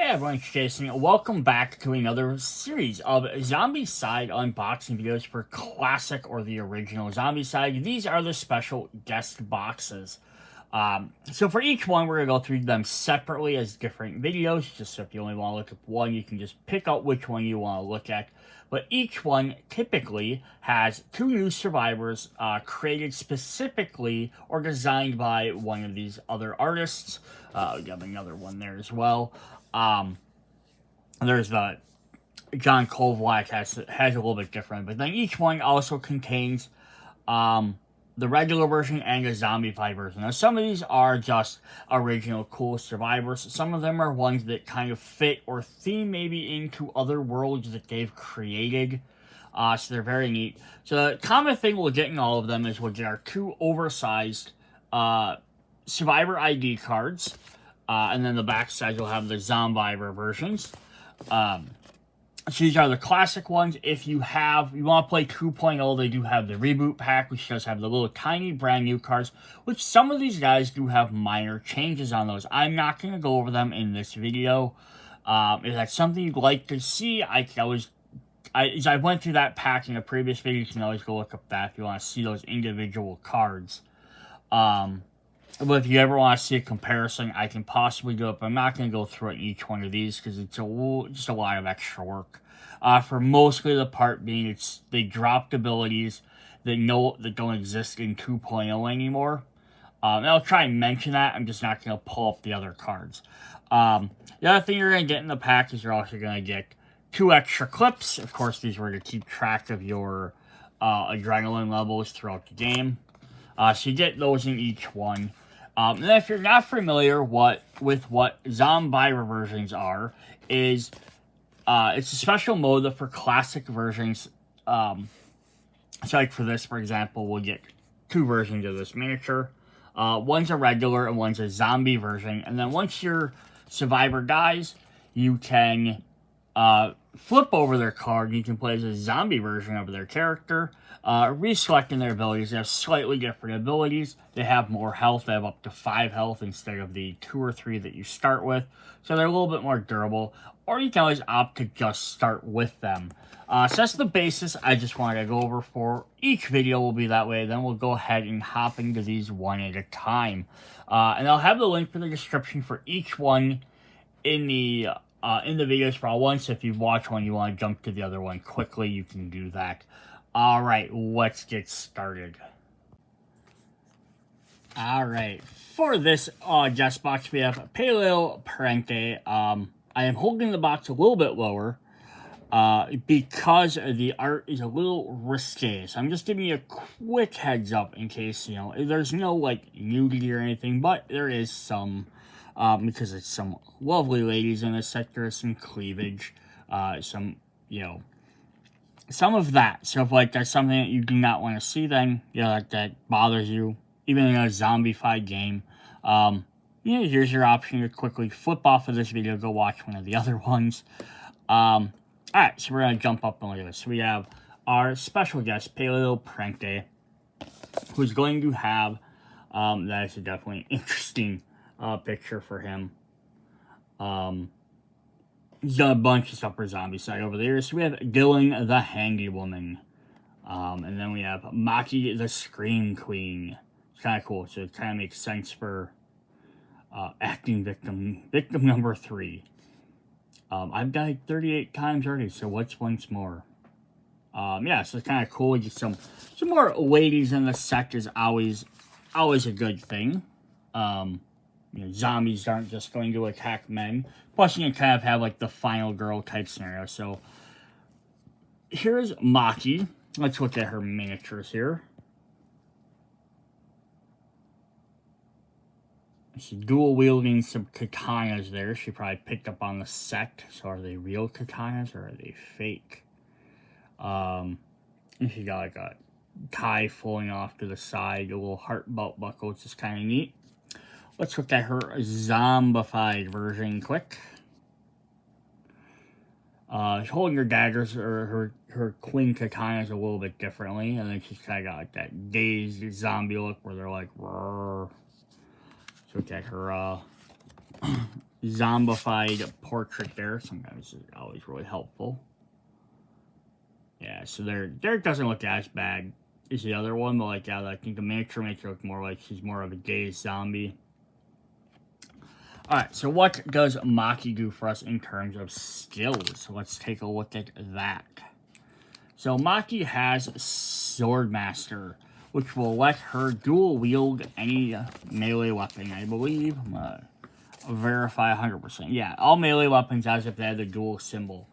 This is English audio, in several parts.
Hey everyone, it's Jason. Welcome back to another series of Zombicide unboxing videos for classic or the original Zombicide. These are the special guest boxes. So for each one, we're going to go through them separately as different videos. Just so if you only want to look at one, you can just pick out which one you want to look at. But each one typically has two new survivors created specifically or designed by one of these other artists. We have another one there as well. There's the John Kovlak has a little bit different, but then each one also contains the regular version and a Zombicide version. Now, some of these are just original cool survivors. Some of them are ones that kind of fit or theme maybe into other worlds that they've created. So they're very neat. So the common thing we'll get in all of them is we'll get our two oversized survivor ID cards. And then the back side will have the Zombvivor versions. So these are the classic ones. If you want to play 2.0, they do have the reboot pack, which does have the little tiny brand new cards, which some of these guys do have minor changes on those. I'm not going to go over them in this video. If that's something you'd like to see, I went through that pack in a previous video. You can always go look up that if you want to see those individual cards. But if you ever want to see a comparison, I can possibly do it, but I'm not going to go through each one of these because it's just a lot of extra work. For mostly the part being, they dropped abilities that don't exist in 2.0 anymore. And I'll try and mention that. I'm just not going to pull up the other cards. The other thing you're going to get in the pack is you're also going to get 2 extra clips. Of course, these were to keep track of your adrenaline levels throughout the game. So you get those in each one. And if you're not familiar with what Zombvivor versions are, it's a special mode that for classic versions, so like for this, for example, we'll get 2 versions of this miniature. One's a regular and one's a zombie version. And then once your survivor dies, you can flip over their card. You can play as a zombie version of their character. Reselecting their abilities. They have slightly different abilities. They have more health. They have up to 5 health instead of the 2 or 3 that you start with. So they're a little bit more durable. Or you can always opt to just start with them. So that's the basis I just wanted to go over for each video will be that way. Then we'll go ahead and hop into these one at a time. And I'll have the link for the description for each one in the videos for all one. So if you've watched one, you want to jump to the other one quickly, you can do that. Alright, let's get started. Alright, for this guest box, we have Paolo Parente. I am holding the box a little bit lower because the art is a little risque. So I'm just giving you a quick heads up in case, there's no, nudity or anything, but there is some, because it's some lovely ladies in this sector, some cleavage, some of that. So if that's something that you do not want to see, then that bothers you, even in a zombified game, here's your option to quickly flip off of this video, go watch one of the other ones. Alright, so we're gonna jump up and look at this. So we have our special guest, Paolo Parente, who's going to have that is a definitely interesting picture for him. He's done a bunch of stuff for Zombicide over the years. So we have Dylan the Handy Woman. And then we have Maki the Scream Queen. It's kind of cool. So it kind of makes sense for acting victim number 3. I've died 38 times already, so what's once more? Yeah, so it's kind of cool. Just some more ladies in the sect is always a good thing. Zombies aren't just going to attack men. Plus, you can kind of have, the final girl type scenario. So, here's Maki. Let's look at her miniatures here. She's dual-wielding some katanas there. She probably picked up on the set. So, are they real katanas or are they fake? And she got, a tie flowing off to the side. A little heart belt buckle, which is kind of neat. Let's look at her zombified version quick. She's holding her daggers, or her queen katanas a little bit differently. And then she's kind of got that dazed zombie look where they're like, roar. So look at her zombified portrait there. Sometimes it's always really helpful. Yeah, so there doesn't look as bad as the other one, but like, yeah, I think the miniature makes it look more like she's more of a dazed zombie. Alright, so what does Maki do for us in terms of skills? Let's take a look at that. So Maki has Swordmaster, which will let her dual wield any melee weapon, I believe. I'm gonna verify 100%. Yeah, all melee weapons as if they had the dual symbol.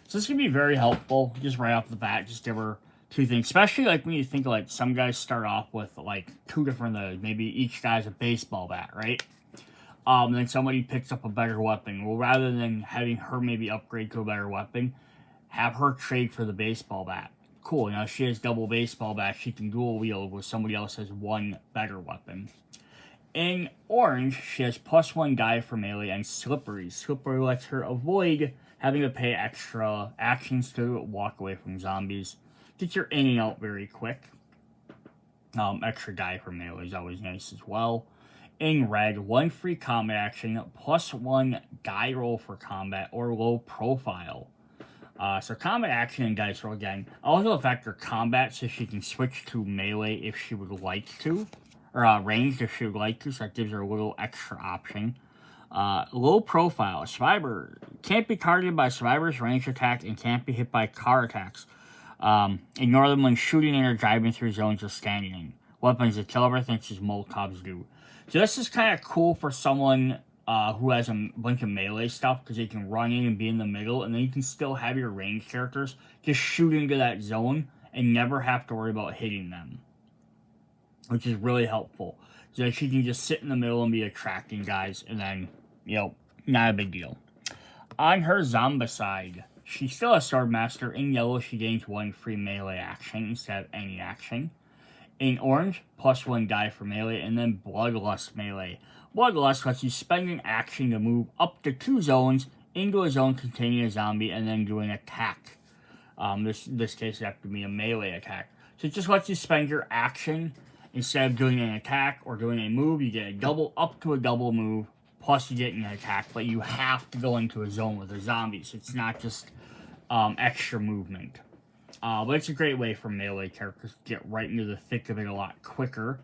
So this can be very helpful, just right off the bat, just give her two things. Especially like when you think like some guys start off with like two different, maybe each guy's a baseball bat, right? Then somebody picks up a better weapon. Well, rather than having her maybe upgrade to a better weapon, have her trade for the baseball bat. Cool, now she has double baseball bat, she can dual wield where somebody else has one better weapon. In orange, she has +1 die for melee and slippery. Slippery lets her avoid having to pay extra actions to walk away from zombies. Gets her in and out very quick. Extra die for melee is always nice as well. In red, 1 free combat action, +1 die roll for combat or low profile. So combat action and dice roll again also affect her combat, so she can switch to melee if she would like to, or ranged if she would like to, so that gives her a little extra option. Low profile, survivor can't be targeted by survivor's range attack and can't be hit by car attacks. Ignore them when shooting in or driving through zones or standing in. Weapons that kill everything such as Molotovs do. So this is kind of cool for someone who has a bunch of melee stuff, because they can run in and be in the middle, and then you can still have your ranged characters just shoot into that zone and never have to worry about hitting them, which is really helpful. So that she can just sit in the middle and be attracting guys, and then, not a big deal. On her Zombicide, she still has Swordmaster. In yellow, she gains 1 free melee action instead of any action. In orange, +1 die for melee, and then Bloodlust melee. Bloodlust lets you spend an action to move up to 2 zones into a zone containing a zombie and then do an attack. This case, it have to be a melee attack. So it just lets you spend your action instead of doing an attack or doing a move. You get a double up to a double move, plus you get an attack, but you have to go into a zone with a zombie, so it's not just extra movement. But it's a great way for melee characters to get right into the thick of it a lot quicker.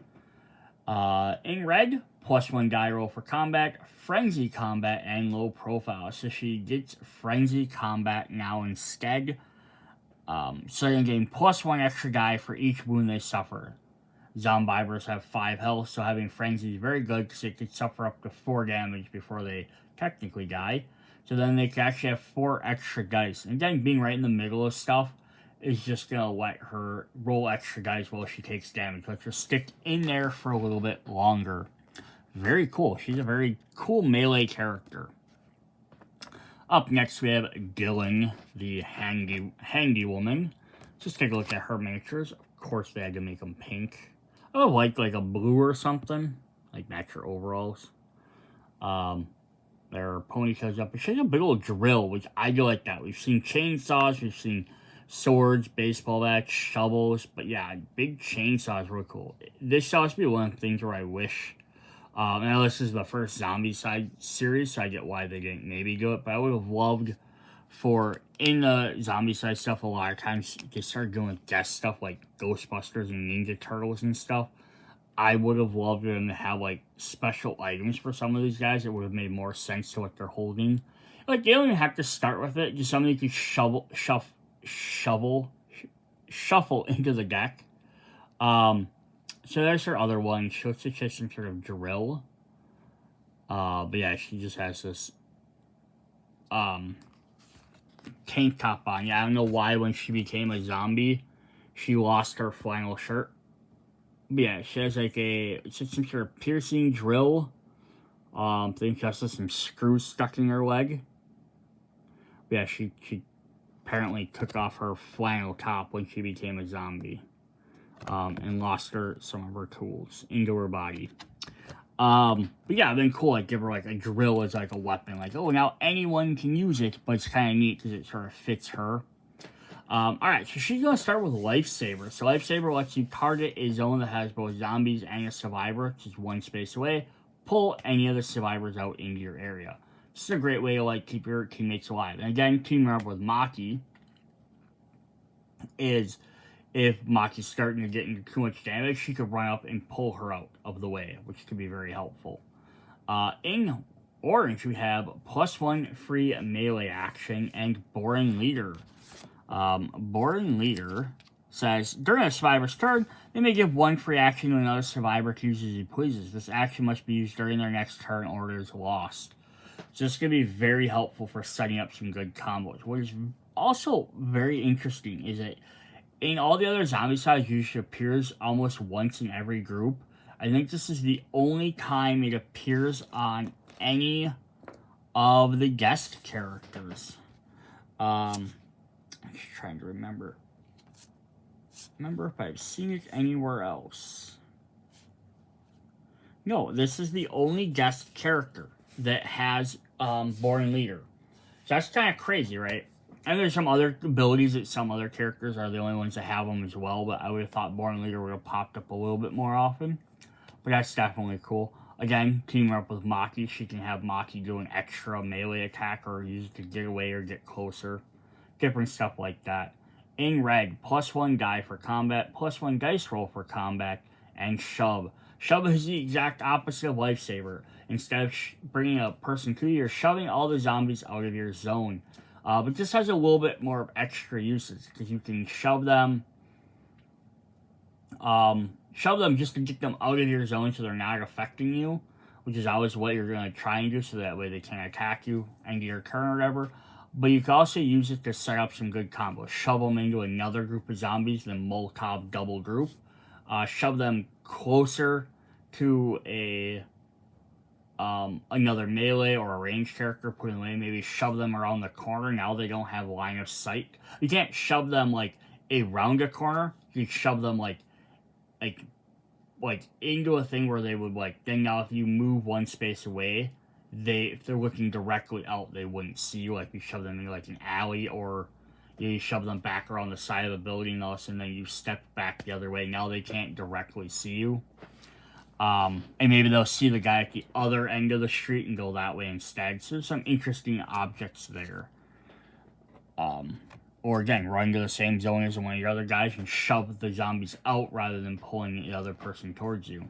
In red, +1 die roll for combat, frenzy combat, and low profile. So she gets frenzy combat now instead. So they gain +1 extra die for each wound they suffer. Zombivors have 5 health, so having frenzy is very good because they could suffer up to 4 damage before they technically die. So then they can actually have 4 extra dice. And again, being right in the middle of stuff is just going to let her roll extra dice while she takes damage. Let her stick in there for a little bit longer. Very cool. She's a very cool melee character. Up next, we have Dylan, the handy woman. Just take a look at her miniatures. Of course, they had to make them pink. I would like a blue or something. Like match her overalls. Their ponytails up. She has a big old drill, which I do like that. We've seen chainsaws. We've seen swords, baseball bats, shovels. But yeah, big chainsaw is really cool. This shall be one of the things where I wish... now this is the first Zombicide series, so I get why they didn't maybe do it, but I would have loved for, in the Zombicide stuff, a lot of times they started doing guest stuff like Ghostbusters and Ninja Turtles and stuff. I would have loved them to have, special items for some of these guys. It would have made more sense to what they're holding. They don't even have to start with it, just something you could shuffle into the deck. So there's her other one. She looks like she has some sort of drill. But yeah, she just has this tank top on. Yeah, I don't know why when she became a zombie, she lost her flannel shirt. But yeah, she has it's just some sort of piercing drill. I think she has some screws stuck in her leg. But yeah, she apparently took off her flannel top when she became a zombie. And lost some of her tools into her body. But yeah, then cool, give her a drill as a weapon. Oh, now anyone can use it, but it's kind of neat because it sort of fits her. Alright, so she's going to start with Lifesaver. So Lifesaver lets you target a zone that has both zombies and a survivor, which is 1 space away. Pull any of the survivors out into your area. This is a great way to like keep your teammates alive. And again, teaming up with Maki is if Maki's starting to get into too much damage, she could run up and pull her out of the way, which could be very helpful. In orange, we have +1 free melee action and Boring Leader. Boring Leader says, during a survivor's turn, they may give 1 free action to another survivor to use as he pleases. This action must be used during their next turn or it is lost. So this is going to be very helpful for setting up some good combos. What is also very interesting is that in all the other Zombicide, usually appears almost once in every group. I think this is the only time it appears on any of the guest characters. I'm just trying to remember if I've seen it anywhere else. No, this is the only guest character that has Boring Leader. So that's kind of crazy, right? And there's some other abilities that some other characters are the only ones that have them as well, but I would have thought Boring Leader would have popped up a little bit more often. But that's definitely cool. Again, teaming up with Maki, she can have Maki do an extra melee attack or use it to get away or get closer. Different stuff like that. In red, +1 die for combat, +1 dice roll for combat, and shove. Shove is the exact opposite of Lifesaver. Instead of bringing a person to you, you're shoving all the zombies out of your zone. But this has a little bit more of extra uses, because you can shove them just to get them out of your zone so they're not affecting you, which is always what you're going to try and do, so that way they can't attack you end of your turn or whatever. But you can also use it to set up some good combos. Shove them into another group of zombies, the Molotov double group. Shove them closer to another melee or a ranged character, put them away. Maybe shove them around the corner. Now they don't have line of sight. You can't shove them like around a corner. You shove them like into a thing where they would then now if you move one space away, if they're looking directly out, they wouldn't see you. Like you shove them in like an alley, or you shove them back around the side of the building and all of a sudden then you step back the other way. Now they can't directly see you. And maybe they'll see the guy at the other end of the street and go that way instead. So there's some interesting objects there. Or again, run to the same zone as one of your other guys and shove the zombies out rather than pulling the other person towards you.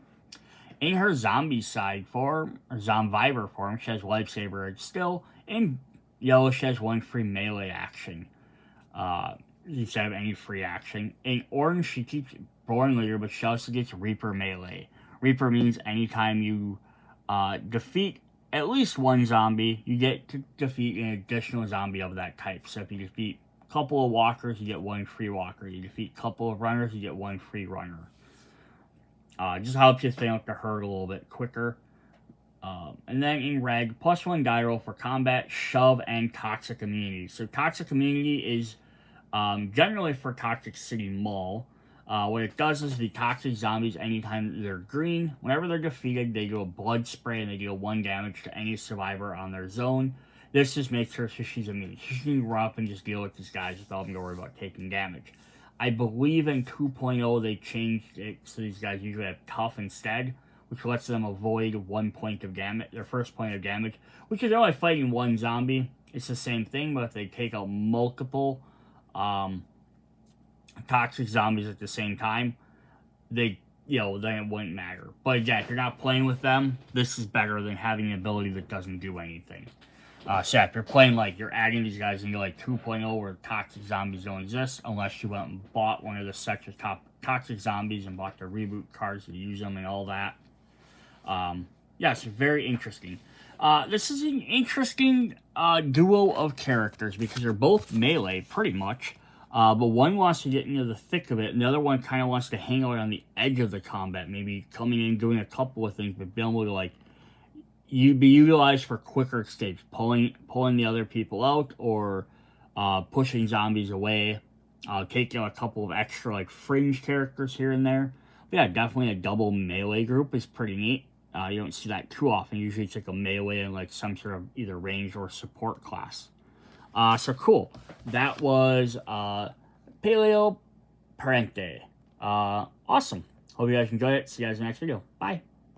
In her Zombicide form, or Zombvivor form, she has Lifesaver Edge still. In yellow, she has 1 free melee action. Instead of any free action. In orange, she keeps Boring Leader, but she also gets Reaper melee. Reaper means anytime you defeat at least one zombie, you get to defeat an additional zombie of that type. So if you defeat a couple of walkers, you get 1 free walker. You defeat a couple of runners, you get 1 free runner. Just helps you stay up the herd a little bit quicker. And then in red, +1 die roll for combat, shove, and toxic immunity. So toxic immunity is generally for Toxic City Mall. What it does is the toxic zombies, anytime they're green, whenever they're defeated, they do a blood spray and they deal 1 damage to any survivor on their zone. This just makes her so she's immune. She can run up and just deal with these guys without having to worry about taking damage. I believe in 2.0 they changed it so these guys usually have tough instead, which lets them avoid 1 point of damage, their first point of damage, which is only fighting 1 zombie. It's the same thing, but if they take out multiple toxic zombies at the same time, then it wouldn't matter. But again, if you're not playing with them, this is better than having an ability that doesn't do anything. So if you're playing you're adding these guys into 2.0 where toxic zombies don't exist, unless you went and bought one of the sets of toxic zombies and bought the reboot cards to use them and all that. Yeah, it's very interesting. This is an interesting duo of characters because they're both melee, pretty much. But one wants to get into the thick of it, and the other one kind of wants to hang out on the edge of the combat, maybe coming in, doing a couple of things, but being able to be utilized for quicker escapes, pulling the other people out, or pushing zombies away, taking a couple of extra fringe characters here and there. But yeah, definitely a double melee group is pretty neat. You don't see that too often. Usually it's a melee and some sort of either range or support class. So cool. That was Paolo Parente. Awesome. Hope you guys enjoyed it. See you guys in the next video. Bye.